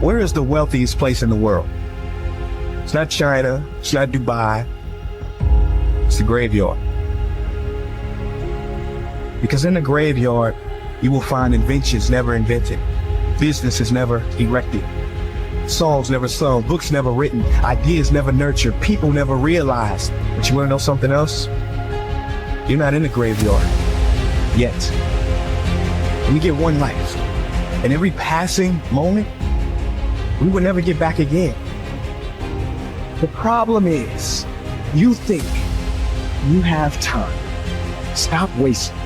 Where is the wealthiest place in the world? It's not China, it's not Dubai, it's the graveyard. Because in the graveyard, you will find inventions never invented, businesses never erected, songs never sung, books never written, ideas never nurtured, people never realized. But you want to know something else? You're not in the graveyard yet. We get one life, and every passing moment, we will never get back again. The problem is, you think you have time. Stop wasting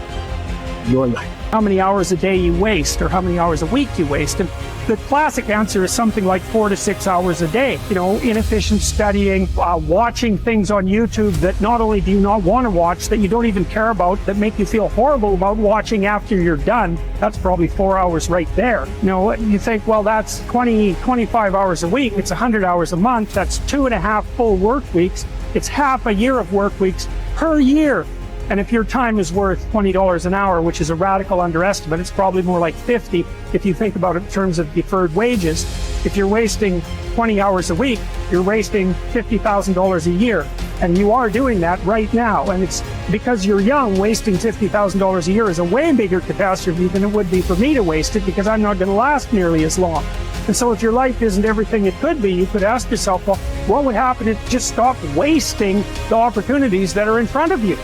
your life. How many hours a day you waste, or how many hours a week you waste. And the classic answer is something like 4 to 6 hours a day. You know, inefficient studying, watching things on YouTube that not only do you not want to watch, that you don't even care about, that make you feel horrible about watching after you're done. That's probably 4 hours right there. You know, you think, well, that's 25 hours a week. It's 100 hours a month. That's 2.5 full work weeks. It's half a year of work weeks per year. And if your time is worth $20 an hour, which is a radical underestimate, it's probably more like 50 if you think about it in terms of deferred wages. If you're wasting 20 hours a week, you're wasting $50,000 a year. And you are doing that right now. And it's because you're young, wasting $50,000 a year is a way bigger catastrophe than it would be for me to waste it, because I'm not going to last nearly as long. And so if your life isn't everything it could be, you could ask yourself, well, what would happen if you just stopped wasting the opportunities that are in front of you?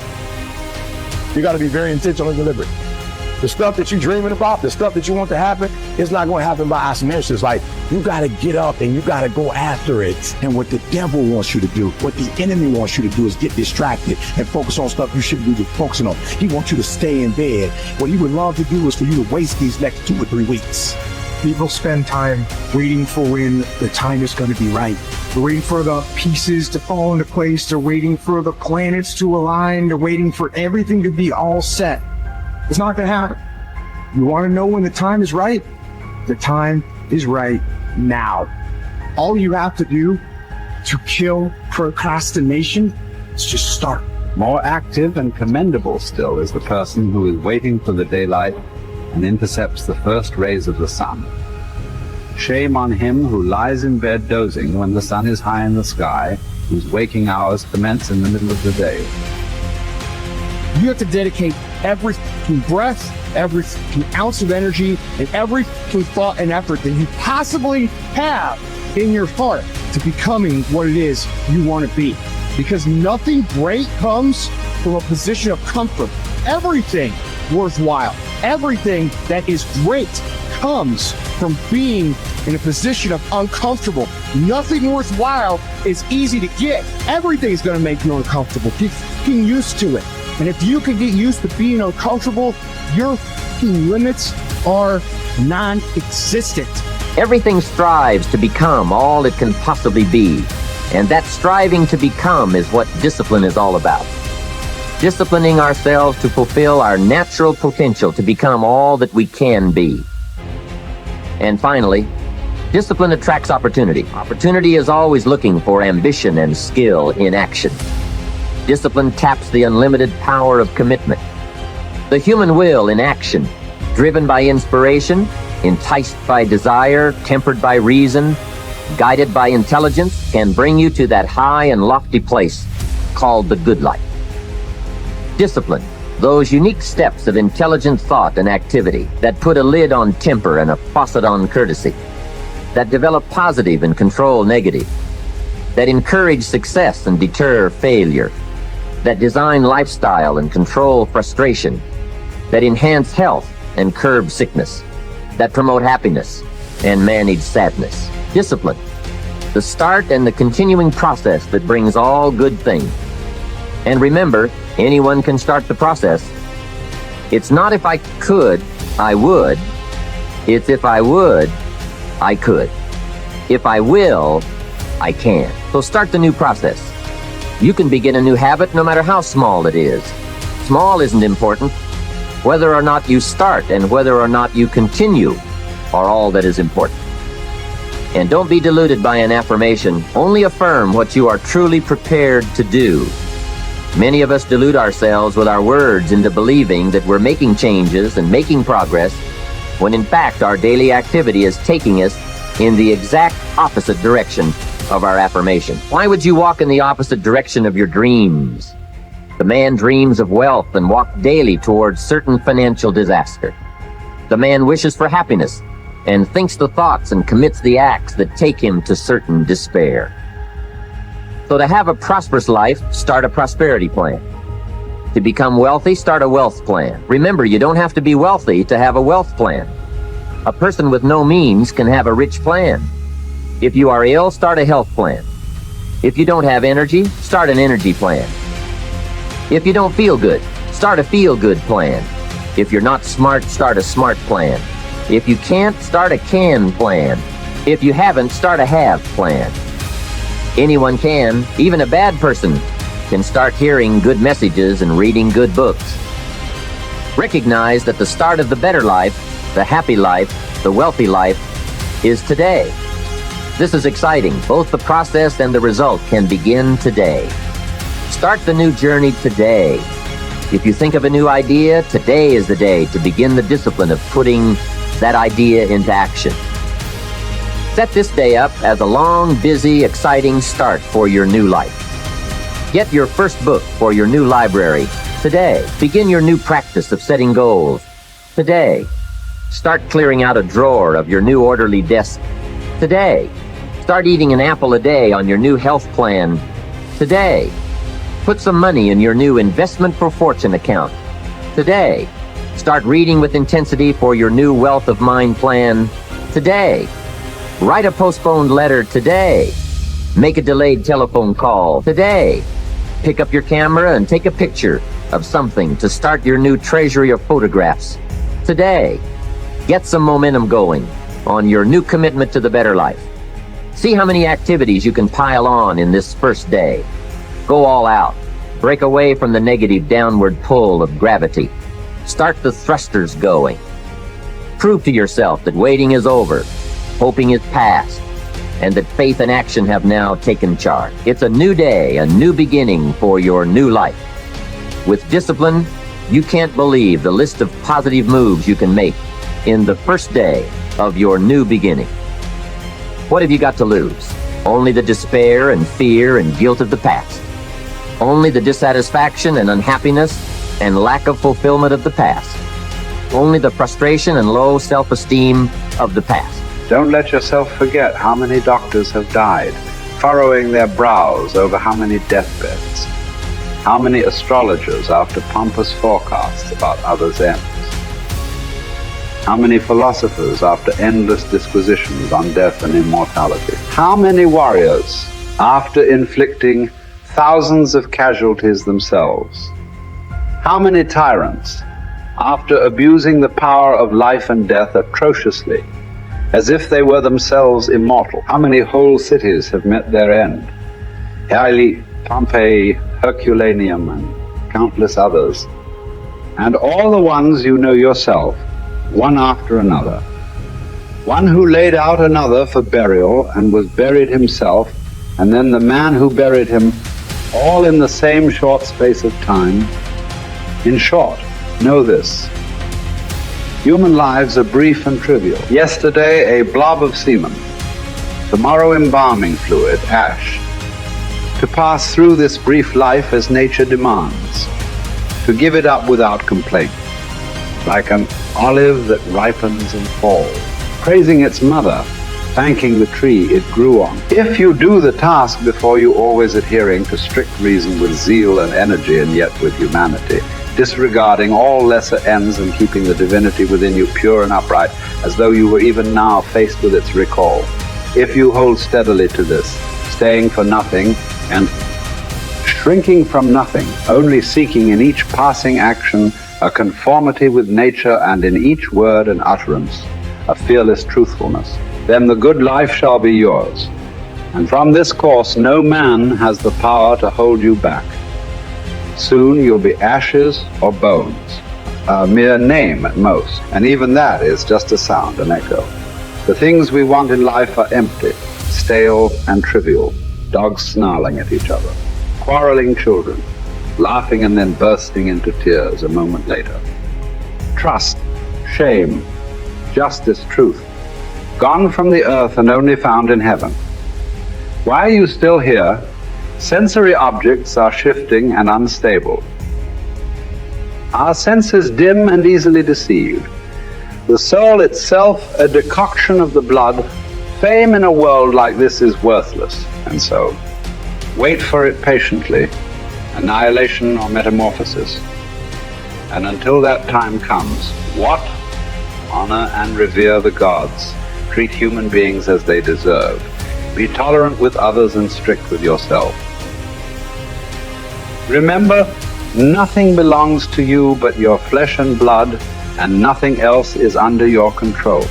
You got to be very intentional and deliberate. The stuff that you're dreaming about, the stuff that you want to happen, it's not going to happen by osmosis. Like, you got to get up and you got to go after it. And what the devil wants you to do, what the enemy wants you to do, is get distracted and focus on stuff you shouldn't be focusing on. He wants you to stay in bed. What he would love to do is for you to waste these next 2 or 3 weeks. People spend time waiting for when the time is going to be right. They're waiting for the pieces to fall into place. They're waiting for the planets to align. They're waiting for everything to be all set. It's not going to happen. You want to know when the time is right? The time is right now. All you have to do to kill procrastination is just start. More active and commendable still is the person who is waiting for the daylight and intercepts the first rays of the sun. Shame on him who lies in bed dozing when the sun is high in the sky, whose waking hours commence in the middle of the day. You have to dedicate every breath, every ounce of energy, and every thought and effort that you possibly have in your heart to becoming what it is you want to be. Because nothing great comes from a position of comfort. Everything worthwhile, everything that is great comes from being in a position of uncomfortable. Nothing worthwhile is easy to get. Everything's going to make you uncomfortable. Get used to it. And if you can get used to being uncomfortable, your limits are non-existent. Everything strives to become all it can possibly be. And that striving to become is what discipline is all about. Disciplining ourselves to fulfill our natural potential to become all that we can be. And finally, discipline attracts opportunity. Opportunity is always looking for ambition and skill in action. Discipline taps the unlimited power of commitment. The human will in action, driven by inspiration, enticed by desire, tempered by reason, guided by intelligence, can bring you to that high and lofty place called the good life. Discipline, those unique steps of intelligent thought and activity that put a lid on temper and a faucet on courtesy, that develop positive and control negative, that encourage success and deter failure, that design lifestyle and control frustration, that enhance health and curb sickness, that promote happiness and manage sadness. Discipline, the start and the continuing process that brings all good things. And remember, anyone can start the process. It's not if I could, I would. It's if I would, I could. If I will, I can. So start the new process. You can begin a new habit no matter how small it is. Small isn't important. Whether or not you start and whether or not you continue are all that is important. And don't be deluded by an affirmation. Only affirm what you are truly prepared to do. Many of us delude ourselves with our words into believing that we're making changes and making progress, when in fact our daily activity is taking us in the exact opposite direction of our affirmation. Why would you walk in the opposite direction of your dreams? The man dreams of wealth and walks daily towards certain financial disaster. The man wishes for happiness and thinks the thoughts and commits the acts that take him to certain despair. So to have a prosperous life, start a prosperity plan. To become wealthy, start a wealth plan. Remember, you don't have to be wealthy to have a wealth plan. A person with no means can have a rich plan. If you are ill, start a health plan. If you don't have energy, start an energy plan. If you don't feel good, start a feel-good plan. If you're not smart, start a smart plan. If you can't, start a can plan. If you haven't, start a have plan. Anyone can, even a bad person, can start hearing good messages and reading good books. Recognize that the start of the better life, the happy life, the wealthy life, is today. This is exciting. Both the process and the result can begin today. Start the new journey today. If you think of a new idea, today is the day to begin the discipline of putting that idea into action. Set this day up as a long, busy, exciting start for your new life. Get your first book for your new library today. Begin your new practice of setting goals today. Start clearing out a drawer of your new orderly desk today. Start eating an apple a day on your new health plan today. Put some money in your new investment for fortune account today. Start reading with intensity for your new wealth of mind plan today. Write a postponed letter today. Make a delayed telephone call today. Pick up your camera and take a picture of something to start your new treasury of photographs today. Get some momentum going on your new commitment to the better life. See how many activities you can pile on in this first day. Go all out. Break away from the negative downward pull of gravity. Start the thrusters going. Prove to yourself that waiting is over, hoping is past, and that faith and action have now taken charge. It's a new day, a new beginning for your new life. With discipline, you can't believe the list of positive moves you can make in the first day of your new beginning. What have you got to lose? Only the despair and fear and guilt of the past. Only the dissatisfaction and unhappiness and lack of fulfillment of the past. Only the frustration and low self-esteem of the past. Don't let yourself forget how many doctors have died, furrowing their brows over how many deathbeds. How many astrologers after pompous forecasts about others' ends. How many philosophers after endless disquisitions on death and immortality? How many warriors after inflicting thousands of casualties themselves? How many tyrants after abusing the power of life and death atrociously, as if they were themselves immortal? How many whole cities have met their end? Haile, Pompeii, Herculaneum, and countless others. And all the ones you know yourself, one after another. One who laid out another for burial and was buried himself, and then the man who buried him, all in the same short space of time. In short, know this. Human lives are brief and trivial. Yesterday, a blob of semen. Tomorrow, embalming fluid, ash. To pass through this brief life as nature demands. To give it up without complaint. Like an olive that ripens and falls, praising its mother, thanking the tree it grew on. If you do the task before you, always adhering to strict reason with zeal and energy, and yet with humanity, disregarding all lesser ends and keeping the divinity within you pure and upright, as though you were even now faced with its recall. If you hold steadily to this, staying for nothing and shrinking from nothing, only seeking in each passing action a conformity with nature, and in each word and utterance a fearless truthfulness, then the good life shall be yours. And from this course no man has the power to hold you back. Soon you'll be ashes or bones, a mere name at most, and even that is just a sound, an echo. The things we want in life are empty, stale and trivial, dogs snarling at each other, quarreling children, laughing and then bursting into tears a moment later. Trust, shame, justice, truth, gone from the earth and only found in heaven. Why are you still here? Sensory objects are shifting and unstable. Our senses dim and easily deceived. The soul itself, a decoction of the blood. Fame in a world like this is worthless, and so wait for it patiently, annihilation or metamorphosis. And until that time comes, what? Honor and revere the gods. Treat human beings as they deserve. Be tolerant with others and strict with yourself. Remember, nothing belongs to you but your flesh and blood, and nothing else is under your control.